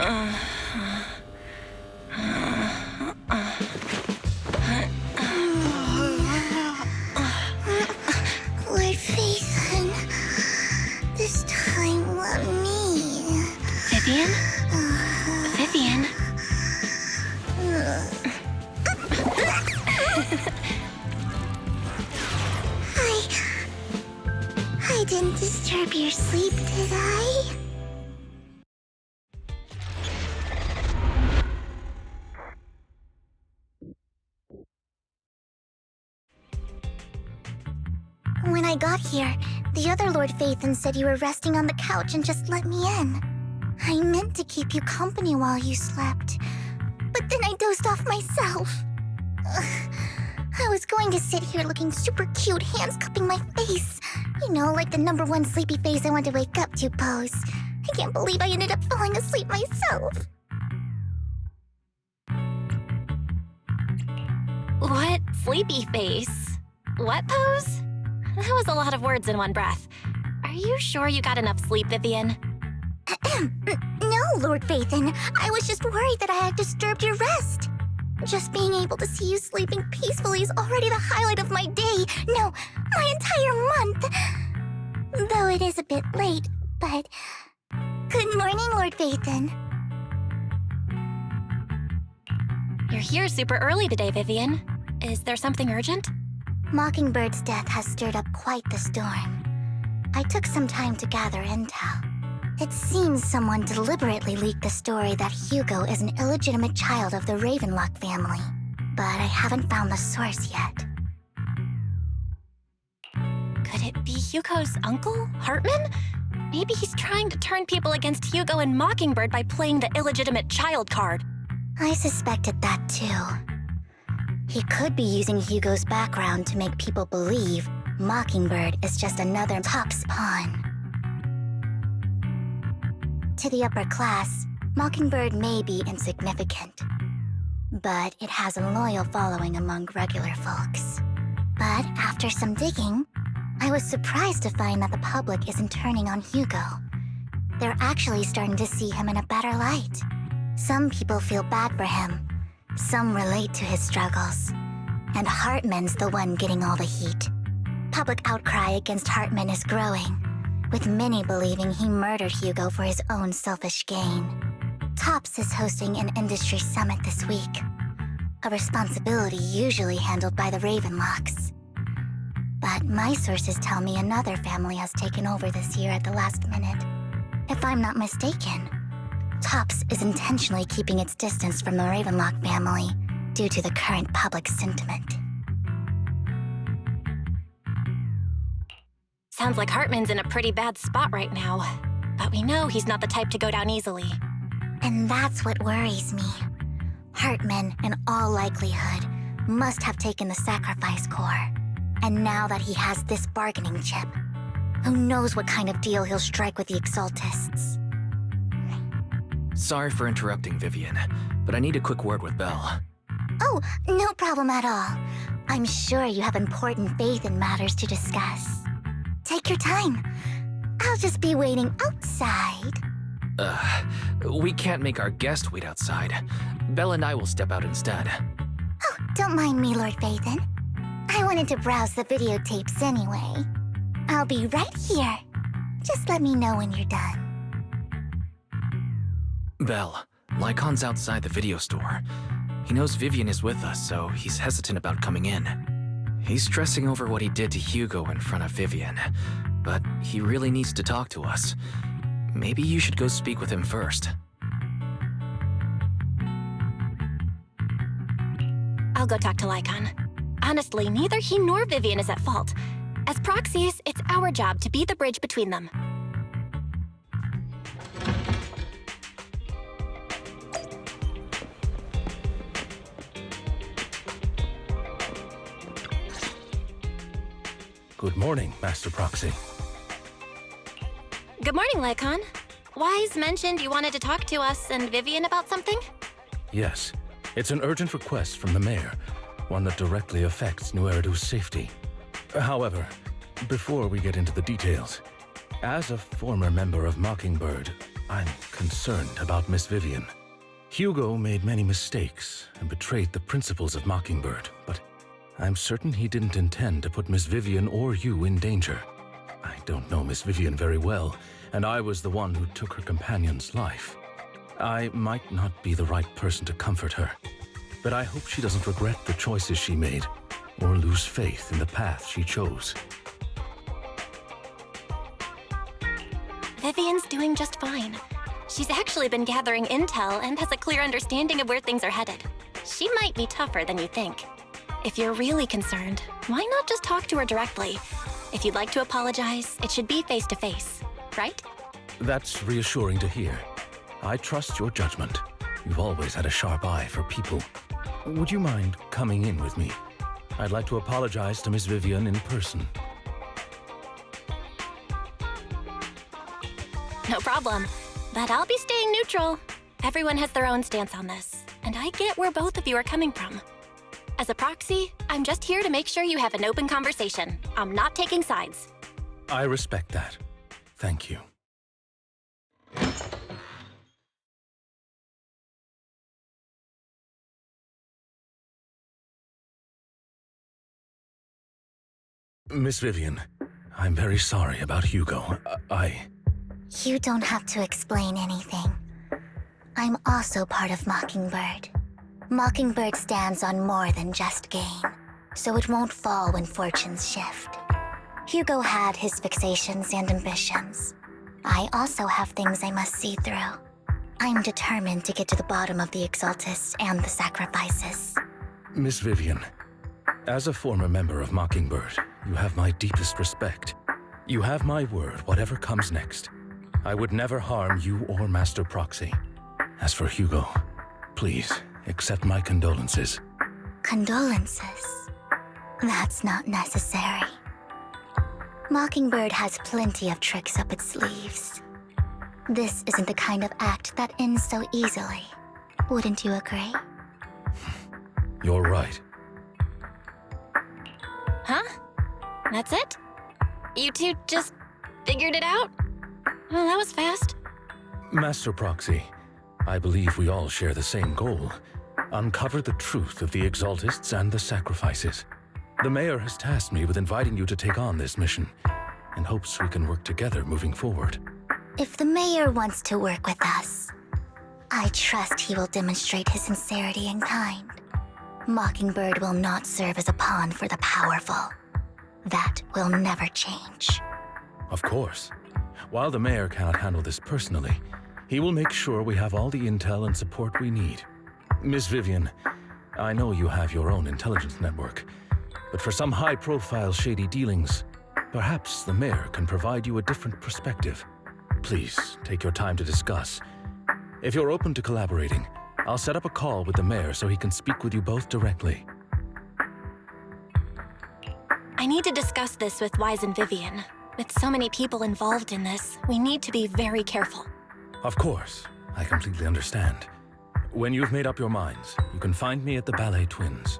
Lord Phaethon, this time let me. Vivian? Vivian? I didn't disturb your sleep, did I? When I got here, the other Lord Phaethon said you were resting on the couch and just let me in. I meant to keep you company while you slept, but then I dozed off myself. Ugh. I was going to sit here looking super cute, hands cupping my face. You know, like the #1 sleepy face I want to wake up to pose. I can't believe I ended up falling asleep myself. What sleepy face? What pose? That was a lot of words in one breath. Are you sure you got enough sleep, Vivian? No, Lord Phaethon. I was just worried that I had disturbed your rest. Just being able to see you sleeping peacefully is already the highlight of my day. No, my entire month. Though it is a bit late, but... Good morning, Lord Phaethon. You're here super early today, Vivian. Is there something urgent? Mockingbird's death has stirred up quite the storm. I took some time to gather intel. It seems someone deliberately leaked the story that Hugo is an illegitimate child of the Ravenlock family, but I haven't found the source yet. Could it be Hugo's uncle, Hartman? Maybe he's trying to turn people against Hugo and Mockingbird by playing the illegitimate child card. I suspected that too. He could be using Hugo's background to make people believe Mockingbird is just another Top's pawn. To the upper class, Mockingbird may be insignificant, but it has a loyal following among regular folks. But after some digging, I was surprised to find that the public isn't turning on Hugo. They're actually starting to see him in a better light. Some people feel bad for him, some relate to his struggles, and Hartman's the one getting all the heat. Public outcry against Hartman is growing, with many believing he murdered Hugo for his own selfish gain. Tops is hosting an industry summit this week, a responsibility usually handled by the Ravenlocks. But my sources tell me another family has taken over this year at the last minute. If I'm not mistaken, Tops is intentionally keeping its distance from the Ravenlock family due to the current public sentiment. Sounds like Hartman's in a pretty bad spot right now, but we know he's not the type to go down easily. And that's what worries me. Hartman, in all likelihood, must have taken the sacrifice core. And now that he has this bargaining chip, who knows what kind of deal he'll strike with the Exaltists. Sorry for interrupting, Vivian, but I need a quick word with Belle. Oh, no problem at all. I'm sure you have important Phaethon matters to discuss. Take your time. I'll just be waiting outside. We can't make our guest wait outside. Belle and I will step out instead. Oh, don't mind me, Lord Phaethon. I wanted to browse the videotapes anyway. I'll be right here. Just let me know when you're done. Belle, Lycon's outside the video store. He knows Vivian is with us, so he's hesitant about coming in. He's stressing over what he did to Hugo in front of Vivian, but he really needs to talk to us. Maybe you should go speak with him first. I'll go talk to Lycon. Honestly, neither he nor Vivian is at fault. As proxies, it's our job to be the bridge between them. Good morning, Master Proxy. Good morning, Lycon. Wise mentioned you wanted to talk to us and Vivian about something? Yes, it's an urgent request from the mayor, one that directly affects New Eridu's safety. However, before we get into the details, as a former member of Mockingbird, I'm concerned about Miss Vivian. Hugo made many mistakes and betrayed the principles of Mockingbird, but I'm certain he didn't intend to put Miss Vivian or you in danger. I don't know Miss Vivian very well, and I was the one who took her companion's life. I might not be the right person to comfort her, but I hope she doesn't regret the choices she made or lose faith in the path she chose. Vivian's doing just fine. She's actually been gathering intel and has a clear understanding of where things are headed. She might be tougher than you think. If you're really concerned, why not just talk to her directly? If you'd like to apologize, it should be face to face, right? That's reassuring to hear. I trust your judgment. You've always had a sharp eye for people. Would you mind coming in with me? I'd like to apologize to Miss Vivian in person. No problem. But I'll be staying neutral. Everyone has their own stance on this, and I get where both of you are coming from. As a proxy, I'm just here to make sure you have an open conversation. I'm not taking sides. I respect that. Thank you. Miss Vivian, I'm very sorry about Hugo. You don't have to explain anything. I'm also part of Mockingbird. Mockingbird stands on more than just gain, so it won't fall when fortunes shift. Hugo had his fixations and ambitions. I also have things I must see through. I'm determined to get to the bottom of the Exaltists and the sacrifices. Miss Vivian, as a former member of Mockingbird, you have my deepest respect. You have my word, whatever comes next. I would never harm you or Master Proxy. As for Hugo, please accept my condolences. Condolences? That's not necessary. Mockingbird has plenty of tricks up its sleeves. This isn't the kind of act that ends so easily. Wouldn't you agree? You're right. Huh? That's it? You two just figured it out? Well, that was fast. Master Proxy, I believe we all share the same goal. Uncover the truth of the Exaltists and the sacrifices. The Mayor has tasked me with inviting you to take on this mission, and hopes we can work together moving forward. If the Mayor wants to work with us, I trust he will demonstrate his sincerity in kind. Mockingbird will not serve as a pawn for the powerful. That will never change. Of course. While the Mayor cannot handle this personally, he will make sure we have all the intel and support we need. Miss Vivian, I know you have your own intelligence network, but for some high-profile shady dealings, perhaps the Mayor can provide you a different perspective. Please, take your time to discuss. If you're open to collaborating, I'll set up a call with the Mayor so he can speak with you both directly. I need to discuss this with Wise and Vivian. With so many people involved in this, we need to be very careful. Of course, I completely understand. When you've made up your minds, you can find me at the Ballet Twins.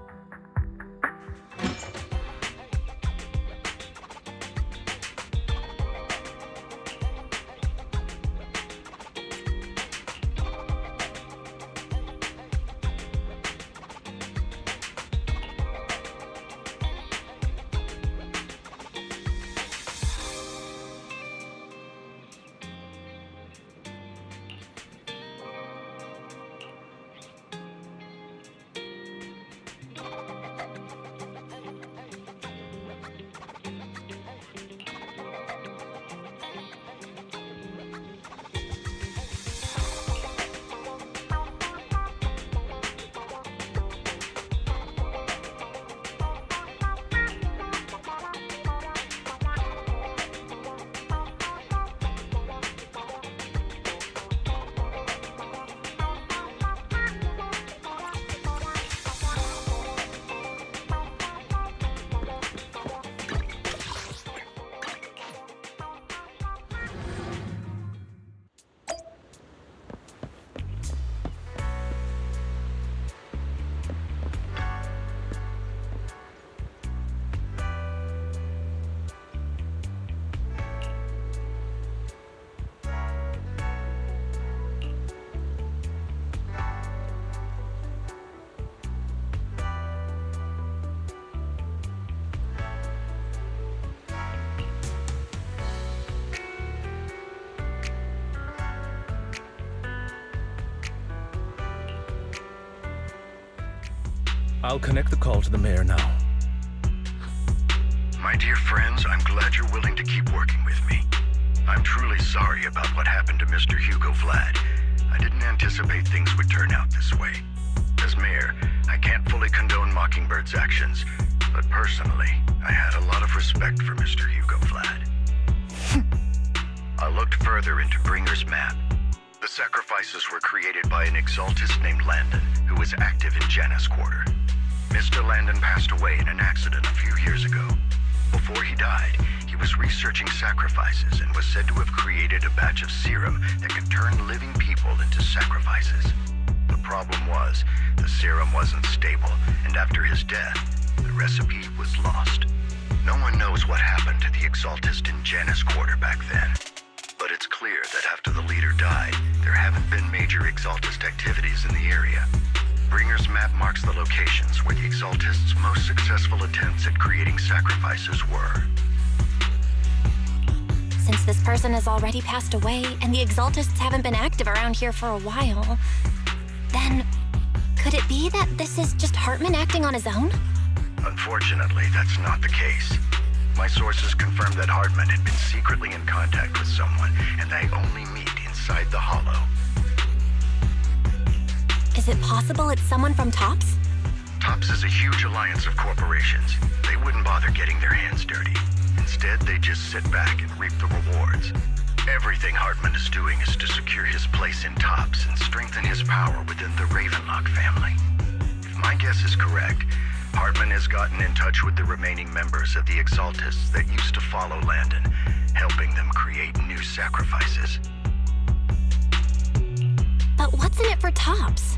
I'll connect the call to the mayor now. My dear friends, I'm glad you're willing to keep working with me. I'm truly sorry about what happened to Mr. Hugo Vlad. I didn't anticipate things would turn out this way. As mayor, I can't fully condone Mockingbird's actions, but personally, I had a lot of respect for Mr. Hugo Vlad. I looked further into Bringer's map. The sacrifices were created by an exaltist named Landon, who was active in Janus Quarter. Mr. Landon passed away in an accident a few years ago. Before he died, he was researching sacrifices and was said to have created a batch of serum that could turn living people into sacrifices. The problem was, the serum wasn't stable, and after his death, the recipe was lost. No one knows what happened to the exaltist in Janus Quarter back then. But it's clear that after the leader died, there haven't been major exaltist activities in the area. Bringer's map marks the locations where the exaltists' most successful attempts at creating sacrifices were. Since this person has already passed away and the exaltists haven't been active around here for a while, then could it be that this is just Hartman acting on his own? Unfortunately, that's not the case. My sources confirmed that Hartman had been secretly in contact with someone, and they only meet inside the Hollow. Is it possible it's someone from TOPS? TOPS is a huge alliance of corporations. They wouldn't bother getting their hands dirty. Instead, they just sit back and reap the rewards. Everything Hartman is doing is to secure his place in TOPS and strengthen his power within the Ravenlock family. If my guess is correct, Hartman has gotten in touch with the remaining members of the Exaltists that used to follow Landon, helping them create new sacrifices. But what's in it for TOPS?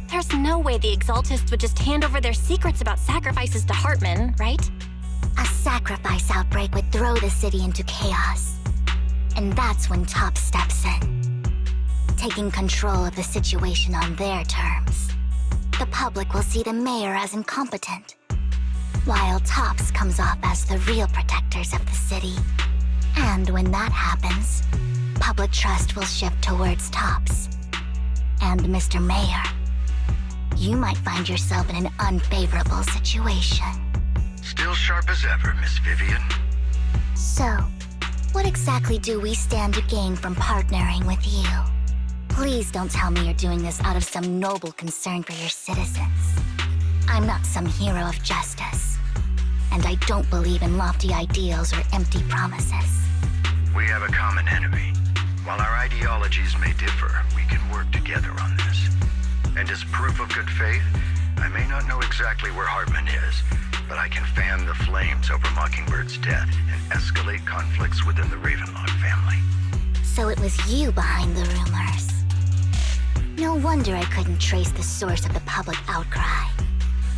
There's no way the Exaltists would just hand over their secrets about sacrifices to Hartman, right? A sacrifice outbreak would throw the city into chaos. And that's when TOPS steps in, taking control of the situation on their terms. The public will see the mayor as incompetent, while TOPS comes off as the real protectors of the city. And when that happens, public trust will shift towards TOPS. And Mr. Mayor, you might find yourself in an unfavorable situation. Still sharp as ever, Miss Vivian. So, what exactly do we stand to gain from partnering with you? Please don't tell me you're doing this out of some noble concern for your citizens. I'm not some hero of justice, and I don't believe in lofty ideals or empty promises. We have a common enemy. While our ideologies may differ, we can work together on this. And as proof of good faith, I may not know exactly where Hartman is, but I can fan the flames over Mockingbird's death and escalate conflicts within the Ravenlock family. So it was you behind the rumors. No wonder I couldn't trace the source of the public outcry.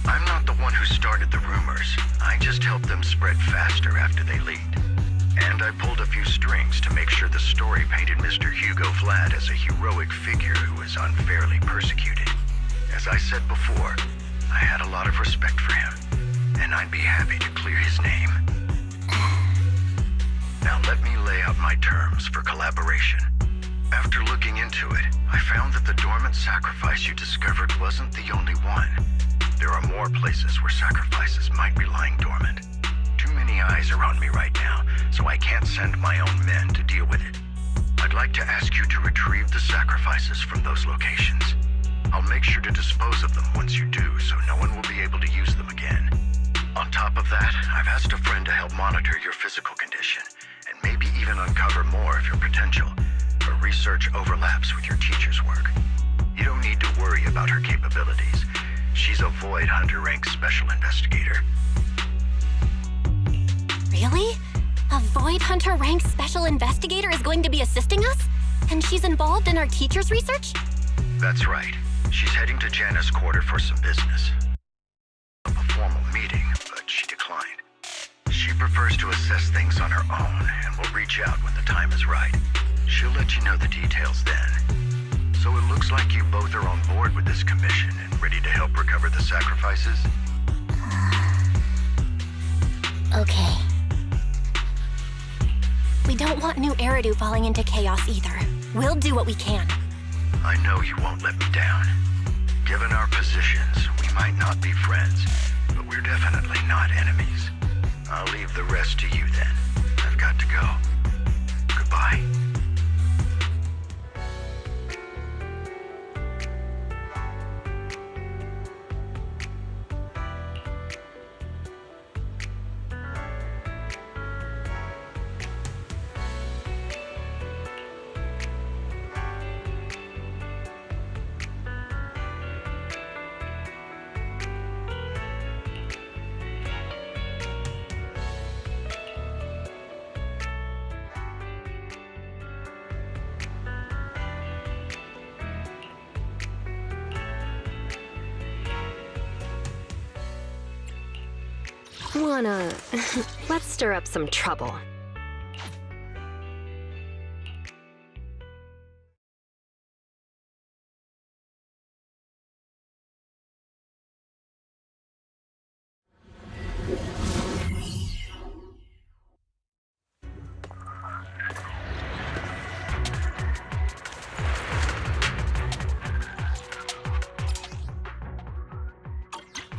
I'm not the one who started the rumors. I just helped them spread faster after they leaked. And I pulled a few strings to make sure the story painted Mr. Hugo Vlad as a heroic figure who was unfairly persecuted. As I said before, I had a lot of respect for him, and I'd be happy to clear his name. Now let me lay out my terms for collaboration. After looking into it, I found that the dormant sacrifice you discovered wasn't the only one. There are more places where sacrifices might be lying dormant. Too many eyes are on me right now, so I can't send my own men to deal with it. I'd like to ask you to retrieve the sacrifices from those locations. I'll make sure to dispose of them once you do, so no one will be able to use them again. On top of that, I've asked a friend to help monitor your physical condition, and maybe even uncover more of your potential. Her research overlaps with your teacher's work. You don't need to worry about her capabilities. She's a Void Hunter rank special investigator. Really? A Void Hunter rank special investigator is going to be assisting us? And she's involved in our teacher's research? That's right. She's heading to Janus Quarter for some business. A formal meeting, but she declined. She prefers to assess things on her own and will reach out when the time is right. She'll let you know the details then. So it looks like you both are on board with this commission and ready to help recover the sacrifices? Okay. We don't want New Eridu falling into chaos either. We'll do what we can. I know you won't let me down. Given our positions, we might not be friends, but we're definitely not enemies. I'll leave the rest to you then. I've got to go. Goodbye. Let's stir up some trouble.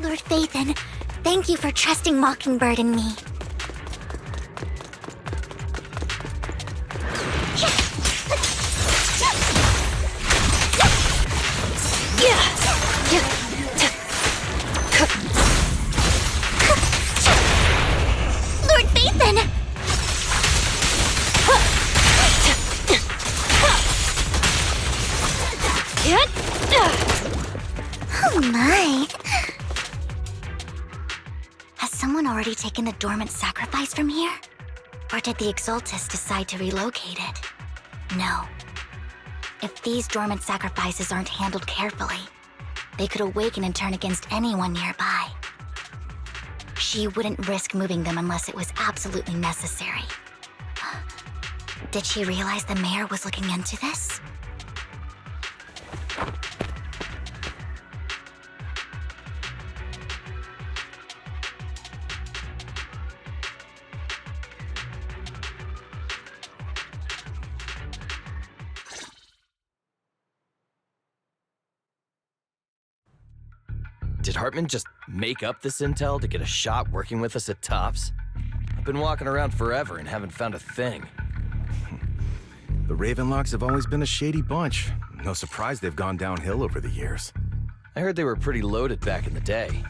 Lord Phaethon, thank you for trusting Mockingbird and me. Lord Phaethon! Oh my! Has someone already taken the dormant sacrifice from here? Or did the Exaltus decide to relocate it? No. If these dormant sacrifices aren't handled carefully, they could awaken and turn against anyone nearby. She wouldn't risk moving them unless it was absolutely necessary. Did she realize the mayor was looking into this? Did Hartman just make up this intel to get a shot working with us at Tops? I've been walking around forever and haven't found a thing. The Ravenlocks have always been a shady bunch. No surprise they've gone downhill over the years. I heard they were pretty loaded back in the day.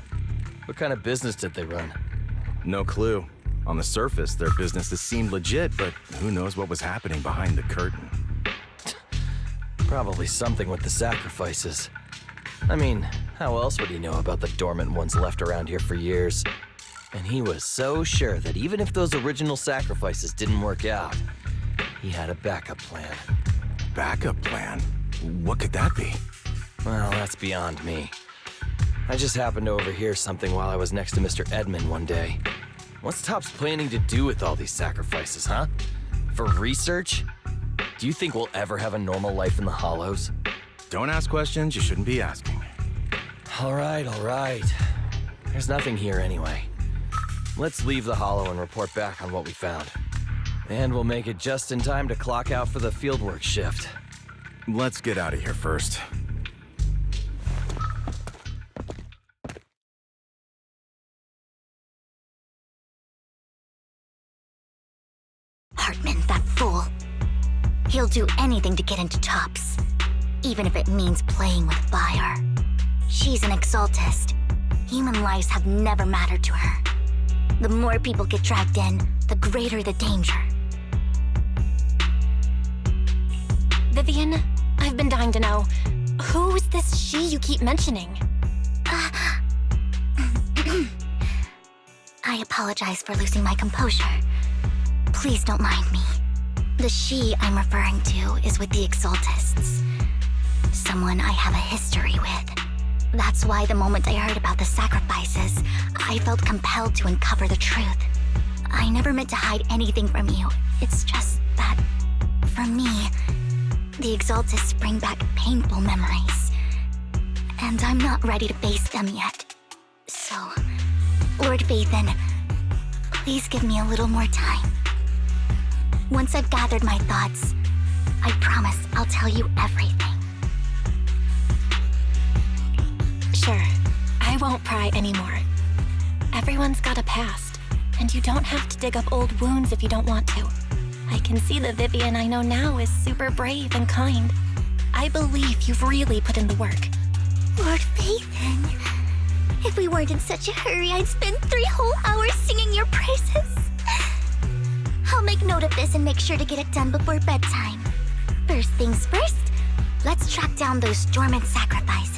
What kind of business did they run? No clue. On the surface, their businesses seemed legit, but who knows what was happening behind the curtain. Probably something with the sacrifices. I mean, how else would he know about the dormant ones left around here for years? And he was so sure that even if those original sacrifices didn't work out, he had a backup plan. Backup plan? What could that be? Well, that's beyond me. I just happened to overhear something while I was next to Mr. Edmund one day. What's Tops planning to do with all these sacrifices, huh? For research? Do you think we'll ever have a normal life in the Hollows? Don't ask questions you shouldn't be asking. All right. There's nothing here anyway. Let's leave the Hollow and report back on what we found. And we'll make it just in time to clock out for the fieldwork shift. Let's get out of here first. Hartman, that fool. He'll do anything to get into Tops, even if it means playing with fire. She's an Exaltist. Human lives have never mattered to her. The more people get dragged in, the greater the danger. Vivian, I've been dying to know, who is this she you keep mentioning? I apologize for losing my composure. Please don't mind me. The she I'm referring to is with the Exaltists. Someone I have a history with. That's why the moment I heard about the sacrifices, I felt compelled to uncover the truth. I never meant to hide anything from you. It's just that, for me, the Exaltists bring back painful memories. And I'm not ready to face them yet. So, Lord Phaethon, please give me a little more time. Once I've gathered my thoughts, I promise I'll tell you everything. Sure, I won't pry anymore. Everyone's got a past, and you don't have to dig up old wounds if you don't want to. I can see the Vivian I know now is super brave and kind. I believe you've really put in the work. Lord Phaethon, if we weren't in such a hurry, I'd spend 3 whole hours singing your praises. I'll make note of this and make sure to get it done before bedtime. First things first, let's track down those dormant sacrifices.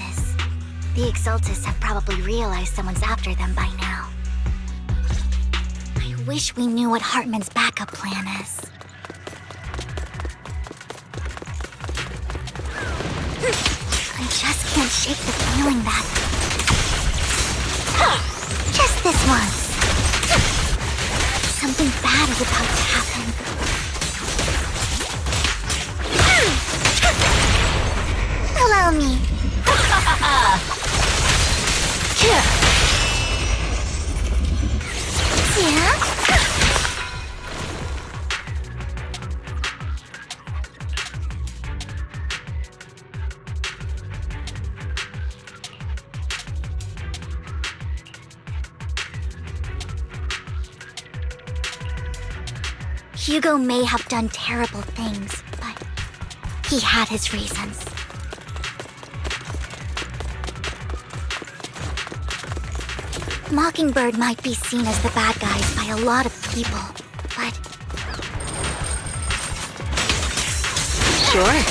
The Exaltists have probably realized someone's after them by now. I wish we knew what Hartman's backup plan is. I just can't shake the feeling that... Just this once. Something bad is about to happen. Allow me. Yeah? Hugo may have done terrible things, but he had his reasons. Mockingbird might be seen as the bad guys by a lot of people, but... Sure.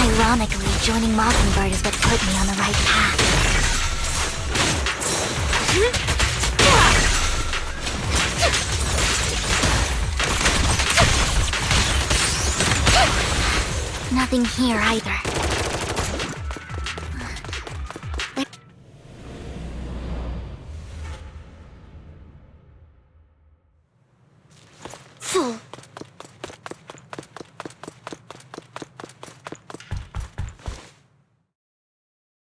Ironically, joining Mockingbird is what put me on the right path. Nothing here either. Fool.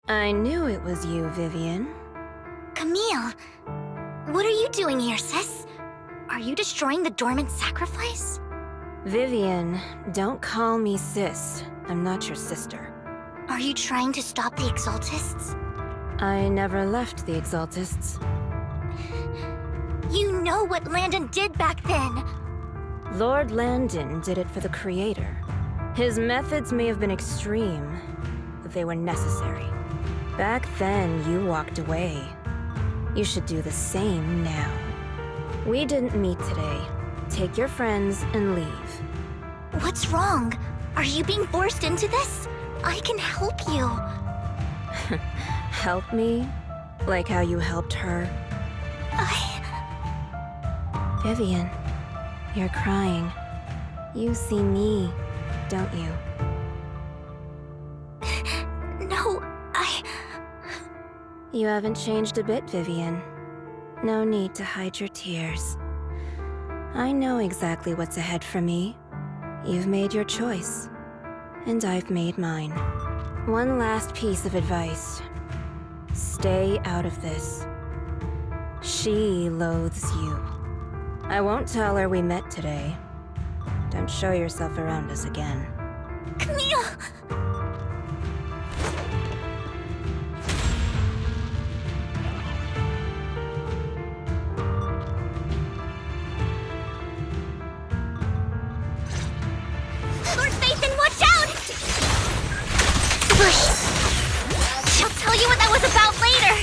I knew it was you, Vivian. Camille, what are you doing here, sis? Are you destroying the dormant sacrifice? Vivian, don't call me sis. I'm not your sister. Are you trying to stop the Exaltists? I never left the Exaltists. You know what Landon did back then. Lord Landon did it for the Creator. His methods may have been extreme, but they were necessary. Back then, you walked away. You should do the same now. We didn't meet today. Take your friends and leave. What's wrong? Are you being forced into this? I can help you. Help me? Like how you helped her? Vivian, you're crying. You see me, don't you? No, You haven't changed a bit, Vivian. No need to hide your tears. I know exactly what's ahead for me. You've made your choice, and I've made mine. One last piece of advice. Stay out of this. She loathes you. I won't tell her we met today. Don't show yourself around us again. Camille! Lord Phaethon, watch out! Bush! She'll tell you what that was about later!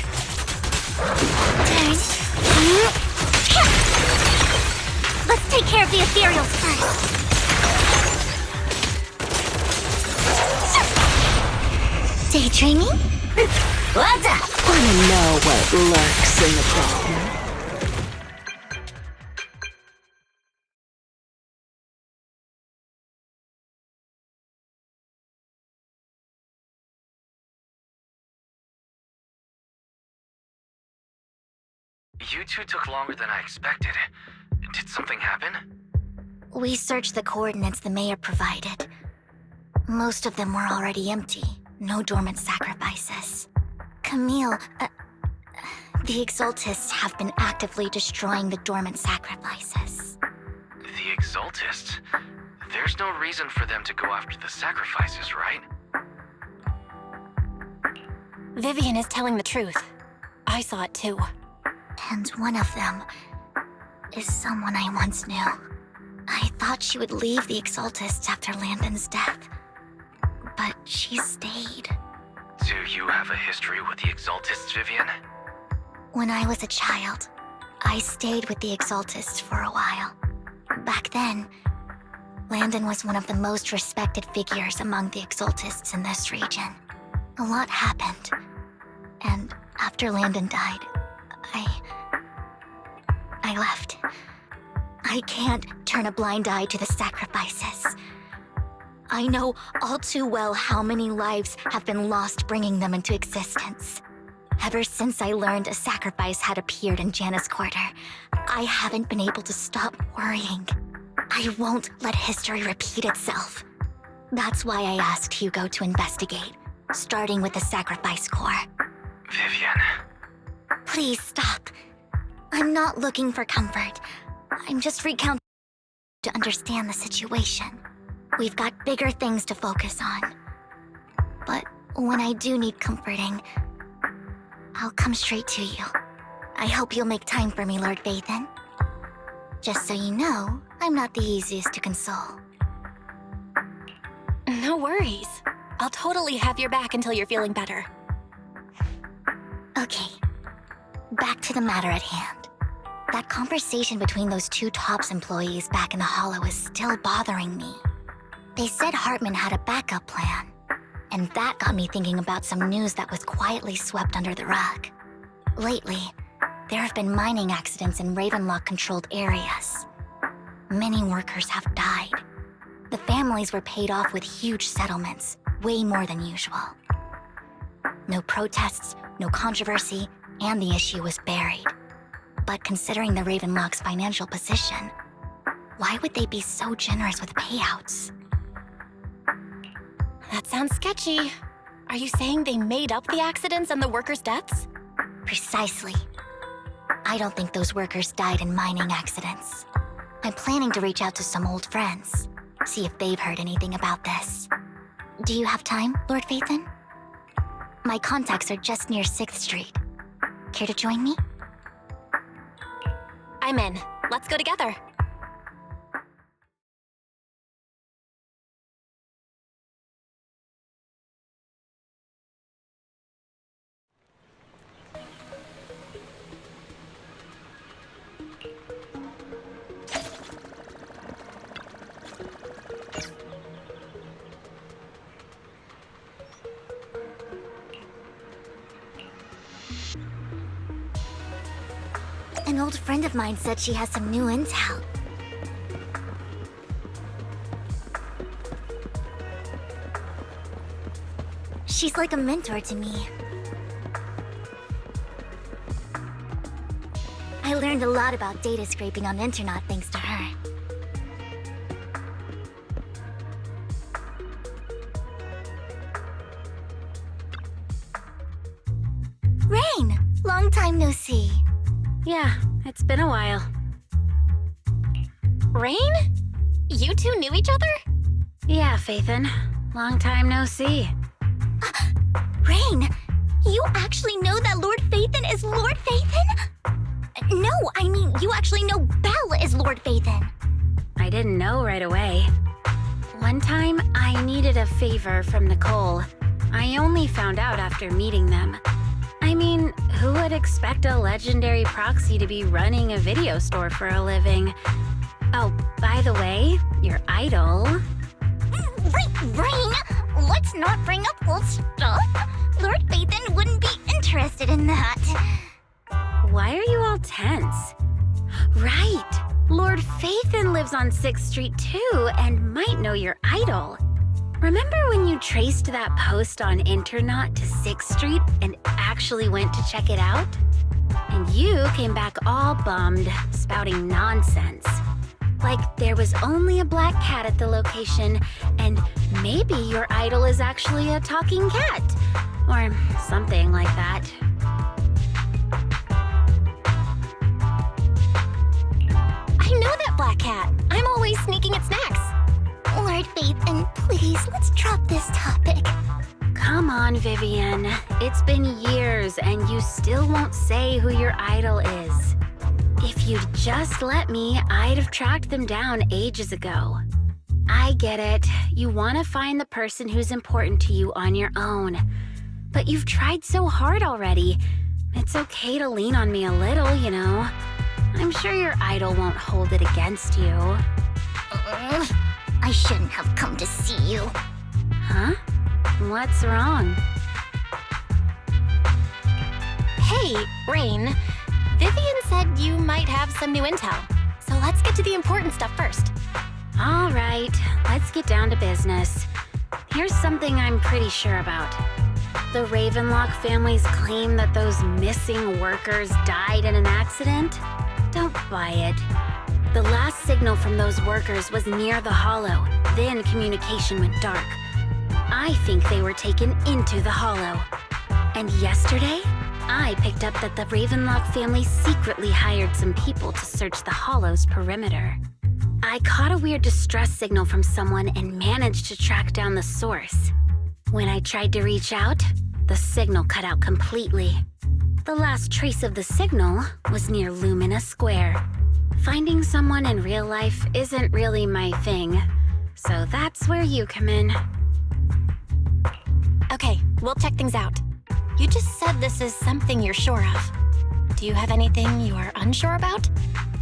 Turn. Let's take care of the ethereals first. Daydreaming? What? Wanna know what lurks in the dark? You two took longer than I expected. Did something happen? We searched the coordinates the mayor provided. Most of them were already empty. No dormant sacrifices. Camille, the Exaltists have been actively destroying the dormant sacrifices. The Exaltists? There's no reason for them to go after the sacrifices, right? Vivian is telling the truth. I saw it too. And one of them is someone I once knew. I thought she would leave the Exaltists after Landon's death, but she stayed. Do you have a history with the Exaltists, Vivian? When I was a child, I stayed with the Exaltists for a while. Back then, Landon was one of the most respected figures among the Exaltists in this region. A lot happened, and after Landon died, I left. I can't turn a blind eye to the sacrifices. I know all too well how many lives have been lost bringing them into existence. Ever since I learned a sacrifice had appeared in Janna's quarter, I haven't been able to stop worrying. I won't let history repeat itself. That's why I asked Hugo to investigate, starting with the sacrifice core. Vivian. Please stop. I'm not looking for comfort. I'm just recounting to understand the situation. We've got bigger things to focus on. But when I do need comforting, I'll come straight to you. I hope you'll make time for me, Lord Vathan. Just so you know, I'm not the easiest to console. No worries. I'll totally have your back until you're feeling better. Okay, back to the matter at hand. That conversation between those two TOPS employees back in the Hollow is still bothering me. They said Hartman had a backup plan, and that got me thinking about some news that was quietly swept under the rug. Lately, there have been mining accidents in Ravenlock-controlled areas. Many workers have died. The families were paid off with huge settlements, way more than usual. No protests, no controversy, and the issue was buried. But considering the Ravenlock's financial position, why would they be so generous with payouts? That sounds sketchy. Are you saying they made up the accidents and the workers' deaths? Precisely. I don't think those workers died in mining accidents. I'm planning to reach out to some old friends, see if they've heard anything about this. Do you have time, Lord Vathan? My contacts are just near 6th Street. Care to join me? I'm in. Let's go together. An old friend of mine said she has some new intel. She's like a mentor to me. I learned a lot about data scraping on Internet thanks to her. Rain! Long time no see. Yeah, it's been a while. Rain? You two knew each other? Yeah, Vathan. Long time no see. Rain, you actually know that Lord Vathan is Lord Vathan? No, I mean, you actually know Belle is Lord Vathan. I didn't know right away. One time, I needed a favor from Nicole. I only found out after meeting them. I mean, who would expect a legendary proxy to be running a video store for a living? Oh, by the way, your idol... Rain, let's not bring up old stuff. Lord Vathan wouldn't be interested in that. Why are you all tense? Right! Lord Vathan lives on 6th Street too, and might know your idol. Remember when you traced that post on Internet to 6th Street and actually went to check it out? And you came back all bummed, spouting nonsense. Like there was only a black cat at the location, and maybe your idol is actually a talking cat. Or something like that. I know that black cat. I'm always sneaking at snacks. Lord Vathan, please, let's drop this topic. Come on, Vivian. It's been years and you still won't say who your idol is. If you'd just let me, I'd have tracked them down ages ago. I get it. You want to find the person who's important to you on your own. But you've tried so hard already. It's okay to lean on me a little, you know. I'm sure your idol won't hold it against you. I shouldn't have come to see you. Huh? What's wrong? Hey, Rain. Vivian said you might have some new intel. So let's get to the important stuff first. All right, let's get down to business. Here's something I'm pretty sure about. The Ravenlock family's claim that those missing workers died in an accident? Don't buy it. The last signal from those workers was near the Hollow, then communication went dark. I think they were taken into the Hollow. And yesterday, I picked up that the Ravenlock family secretly hired some people to search the Hollow's perimeter. I caught a weird distress signal from someone and managed to track down the source. When I tried to reach out, the signal cut out completely. The last trace of the signal was near Lumina Square. Finding someone in real life isn't really my thing, so that's where you come in. Okay, we'll check things out. You just said this is something you're sure of. Do you have anything you are unsure about?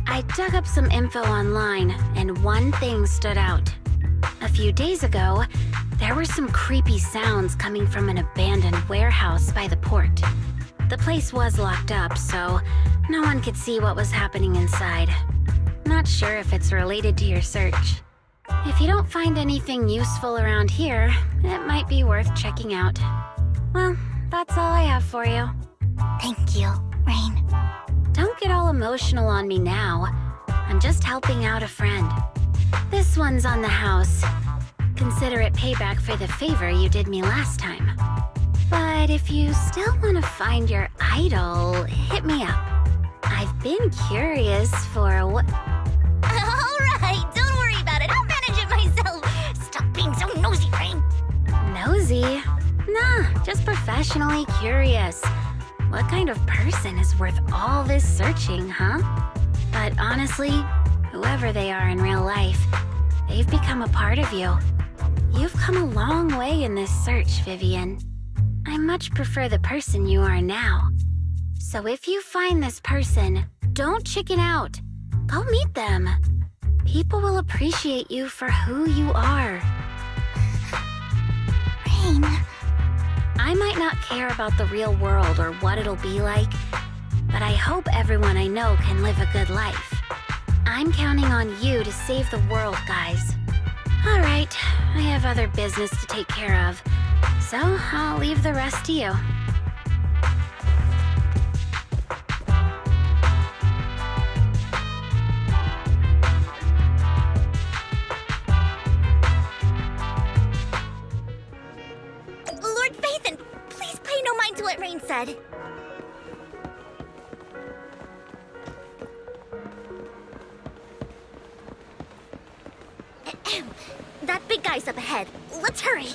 I dug up some info online, and one thing stood out. A few days ago, there were some creepy sounds coming from an abandoned warehouse by the port. The place was locked up, so no one could see what was happening inside. Not sure if it's related to your search. If you don't find anything useful around here, it might be worth checking out. Well, that's all I have for you. Thank you, Rain. Don't get all emotional on me now. I'm just helping out a friend. This one's on the house. Consider it payback for the favor you did me last time. But if you still want to find your idol, hit me up. I've been curious for what... Alright, don't worry about it. I'll manage it myself. Stop being so nosy, Rain. Nosy? Nah, just professionally curious. What kind of person is worth all this searching, huh? But honestly, whoever they are in real life, they've become a part of you. You've come a long way in this search, Vivian. I much prefer the person you are now. So if you find this person, don't chicken out. Go meet them. People will appreciate you for who you are. Rain. I might not care about the real world or what it'll be like, but I hope everyone I know can live a good life. I'm counting on you to save the world, guys. All right, I have other business to take care of, so I'll leave the rest to you. Lord Phaethon, please pay no mind to what Rain said. That big guy's up ahead. Let's hurry.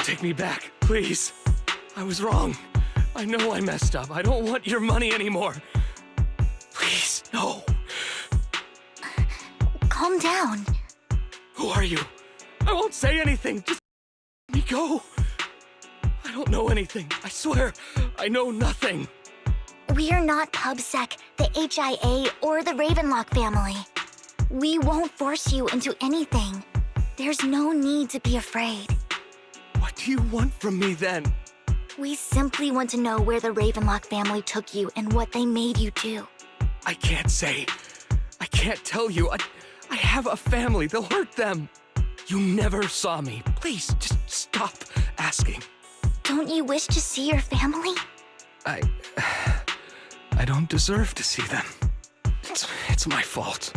take me back, please. I was wrong. I know I messed up. I don't want your money anymore. Please, no. Calm down. Who are you? I won't say anything. Just let me go. I don't know anything. I swear, I know nothing. We are not PubSec, the HIA, or the Ravenlock family. We won't force you into anything. There's no need to be afraid. What do you want from me then? We simply want to know where the Ravenlock family took you and what they made you do. I can't say. I can't tell you. I have a family. They'll hurt them. You never saw me. Please, just stop asking. Don't you wish to see your family? I don't deserve to see them. It's my fault.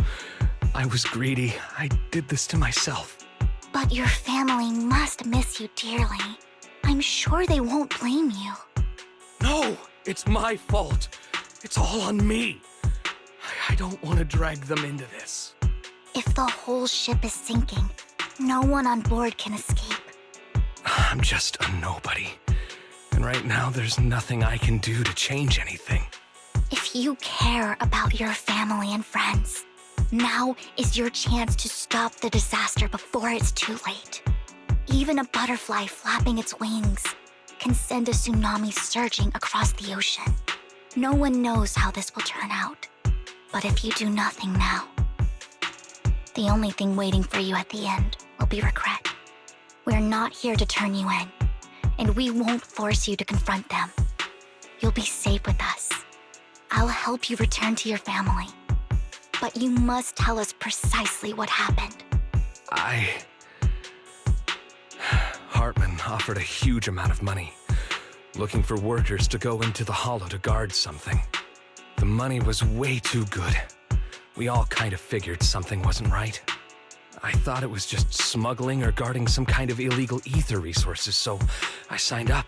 I was greedy. I did this to myself. But your family must miss you dearly. I'm sure they won't blame you. No, it's my fault. It's all on me. I don't want to drag them into this. If the whole ship is sinking, no one on board can escape. I'm just a nobody. And right now, there's nothing I can do to change anything. If you care about your family and friends, now is your chance to stop the disaster before it's too late. Even a butterfly flapping its wings can send a tsunami surging across the ocean. No one knows how this will turn out. But if you do nothing now, the only thing waiting for you at the end will be regret. We're not here to turn you in, and we won't force you to confront them. You'll be safe with us. I'll help you return to your family. But you must tell us precisely what happened. Hartman offered a huge amount of money, looking for workers to go into the hollow to guard something. The money was way too good. We all kind of figured something wasn't right. I thought it was just smuggling or guarding some kind of illegal ether resources, so I signed up.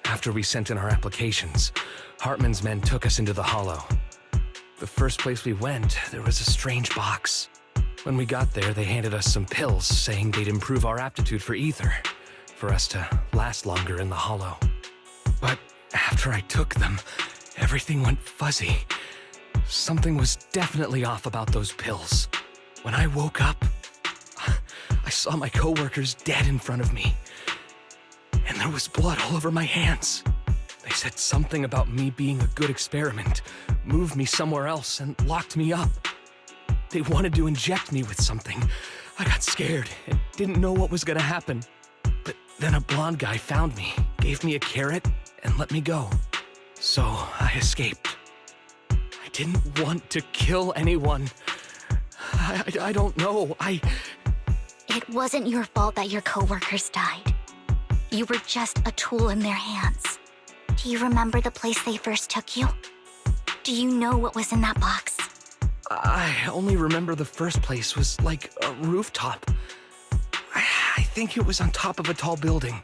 After we sent in our applications, Hartman's men took us into the hollow. The first place we went, there was a strange box. When we got there, they handed us some pills, saying they'd improve our aptitude for ether, for us to last longer in the hollow. But after I took them, everything went fuzzy. Something was definitely off about those pills. When I woke up, I saw my coworkers dead in front of me. And there was blood all over my hands. They said something about me being a good experiment, moved me somewhere else, and locked me up. They wanted to inject me with something. I got scared and didn't know what was gonna happen. But then a blonde guy found me, gave me a carrot, and let me go. So I escaped. I didn't want to kill anyone. I don't know. It wasn't your fault that your coworkers died. You were just a tool in their hands. Do you remember the place they first took you? Do you know what was in that box? I only remember the first place was like a rooftop. I think it was on top of a tall building.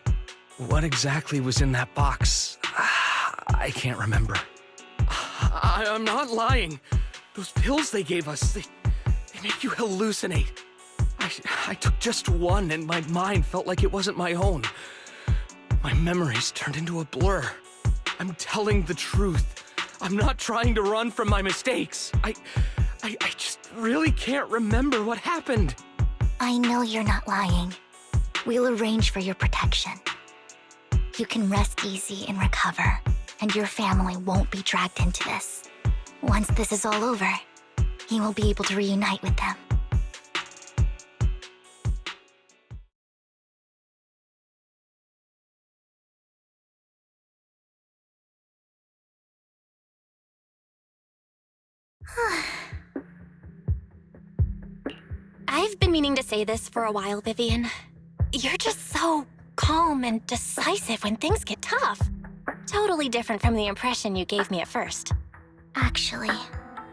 What exactly was in that box? I can't remember. I'm not lying. Those pills they gave us, they make you hallucinate. I took just one and my mind felt like it wasn't my own. My memories turned into a blur. I'm telling the truth. I'm not trying to run from my mistakes. I just really can't remember what happened. I know you're not lying. We'll arrange for your protection. You can rest easy and recover, and your family won't be dragged into this. Once this is all over, you will be able to reunite with them. I've been meaning to say this for a while, Vivian. You're just so calm and decisive when things get tough. Totally different from the impression you gave me at first. Actually,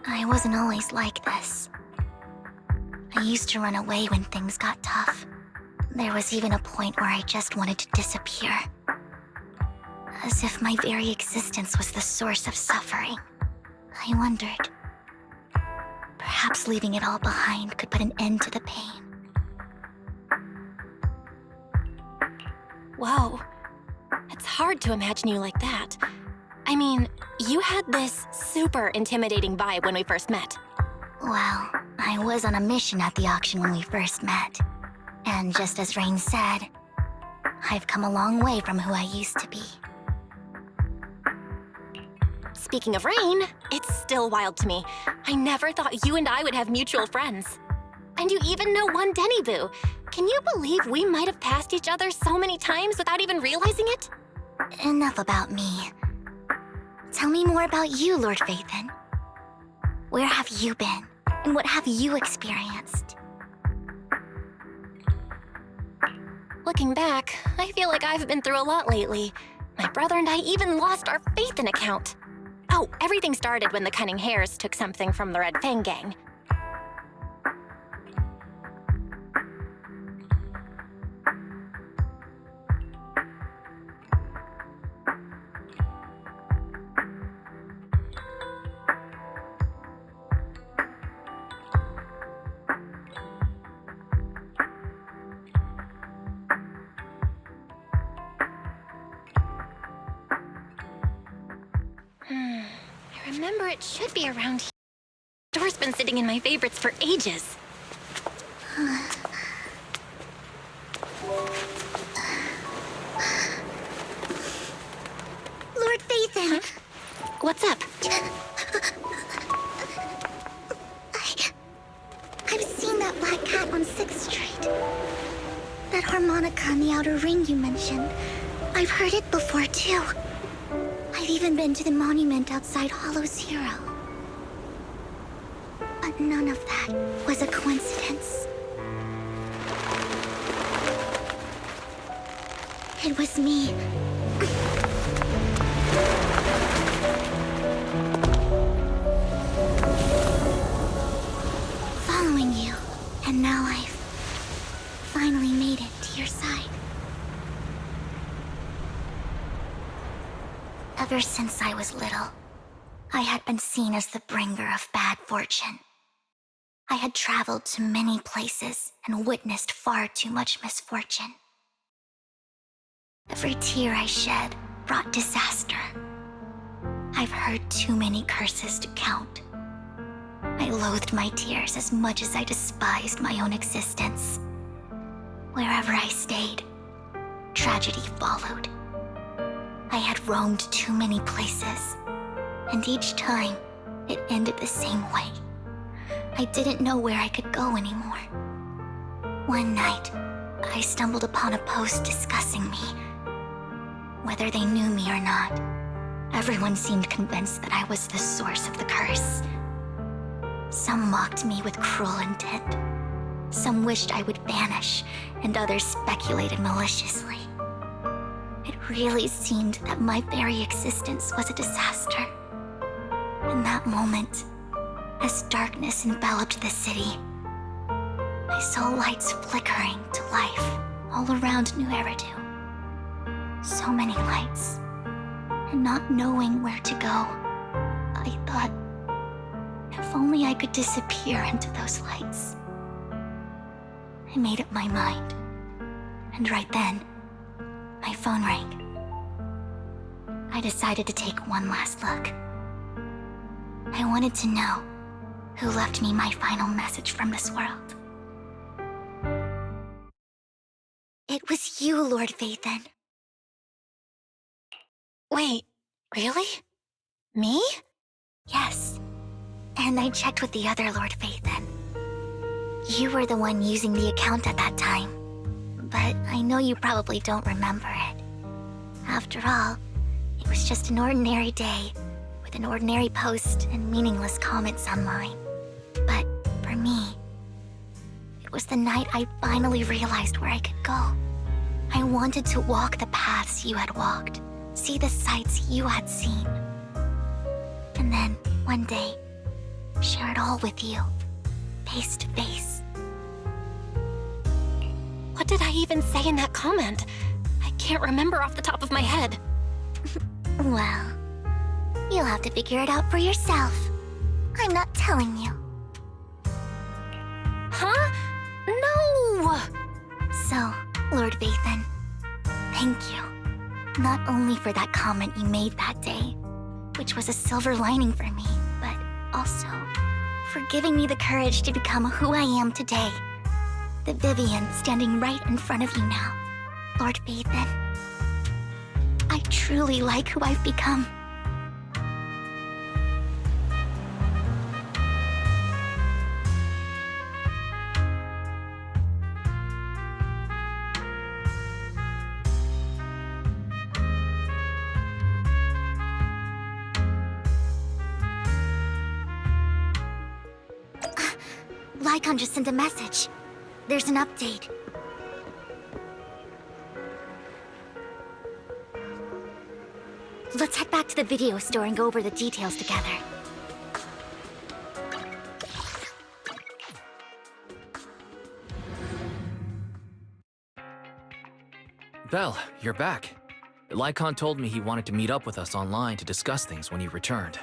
I wasn't always like this. I used to run away when things got tough. There was even a point where I just wanted to disappear. As if my very existence was the source of suffering. I wondered. Perhaps leaving it all behind could put an end to the pain. Whoa. It's hard to imagine you like that. I mean, you had this super intimidating vibe when we first met. Well, I was on a mission at the auction when we first met. And just as Rain said, I've come a long way from who I used to be. Speaking of Rain, it's still wild to me. I never thought you and I would have mutual friends. And you even know one Denny Boo. Can you believe we might have passed each other so many times without even realizing it? Enough about me. Tell me more about you, Lord Phaethon. Where have you been? And what have you experienced? Looking back, I feel like I've been through a lot lately. My brother and I even lost our Phaethon account. Oh, everything started when the Cunning Hares took something from the Red Fang gang. I remember it should be around here. The door's been sitting in my favorites for ages. Lord Phaethon! Huh? What's up? I've seen that black cat on 6th Street. That harmonica in the outer ring you mentioned. I've heard it before, too. I've even been to the monument outside Hollow Zero. But none of that was a coincidence. It was me. Following you, and now I've finally made it to your side. Ever since I was little, I had been seen as the bringer of bad fortune. I had traveled to many places and witnessed far too much misfortune. Every tear I shed brought disaster. I've heard too many curses to count. I loathed my tears as much as I despised my own existence. Wherever I stayed, tragedy followed. I had roamed too many places, and each time, it ended the same way. I didn't know where I could go anymore. One night, I stumbled upon a post discussing me. Whether they knew me or not, everyone seemed convinced that I was the source of the curse. Some mocked me with cruel intent. Some wished I would vanish, and others speculated maliciously. It really seemed that my very existence was a disaster. In that moment, as darkness enveloped the city, I saw lights flickering to life all around New Eridu. So many lights, and not knowing where to go, I thought, if only I could disappear into those lights. I made up my mind, and right then, my phone rang. I decided to take one last look. I wanted to know who left me my final message from this world. It was you, Lord Phaethon. Wait, really? Me? Yes. And I checked with the other Lord Phaethon. You were the one using the account at that time. But I know you probably don't remember it. After all, it was just an ordinary day, with an ordinary post and meaningless comments online. But for me, it was the night I finally realized where I could go. I wanted to walk the paths you had walked, see the sights you had seen. And then, one day, share it all with you, face to face. What did I even say in that comment? I can't remember off the top of my head. Well, you'll have to figure it out for yourself. I'm not telling you. Huh? No! So, Lord Phaethon, thank you. Not only for that comment you made that day, which was a silver lining for me, but also for giving me the courage to become who I am today. The Vivian standing right in front of you now, Lord Bathan. I truly like who I've become. Lycon just sent a message. There's an update. Let's head back to the video store and go over the details together. Belle, you're back. Lycon told me he wanted to meet up with us online to discuss things when you returned.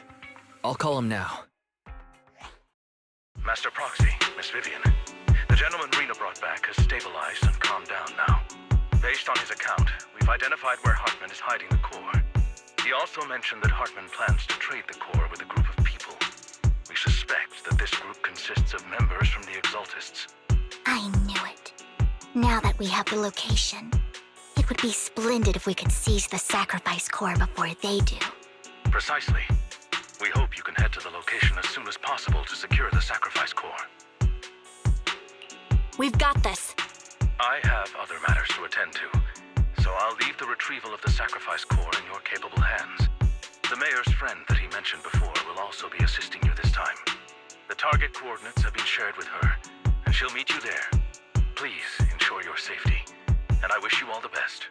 I'll call him now. Master Proxy, Miss Vivian. The gentleman Rena brought back has stabilized and calmed down now. Based on his account, we've identified where Hartman is hiding the core. He also mentioned that Hartman plans to trade the core with a group of people. We suspect that this group consists of members from the Exaltists. I knew it. Now that we have the location, it would be splendid if we could seize the sacrifice core before they do. Precisely. We hope you can head to the location as soon as possible to secure the sacrifice core. We've got this. I have other matters to attend to, so I'll leave the retrieval of the sacrifice core in your capable hands. The mayor's friend that he mentioned before will also be assisting you this time. The target coordinates have been shared with her, and she'll meet you there. Please ensure your safety, and I wish you all the best.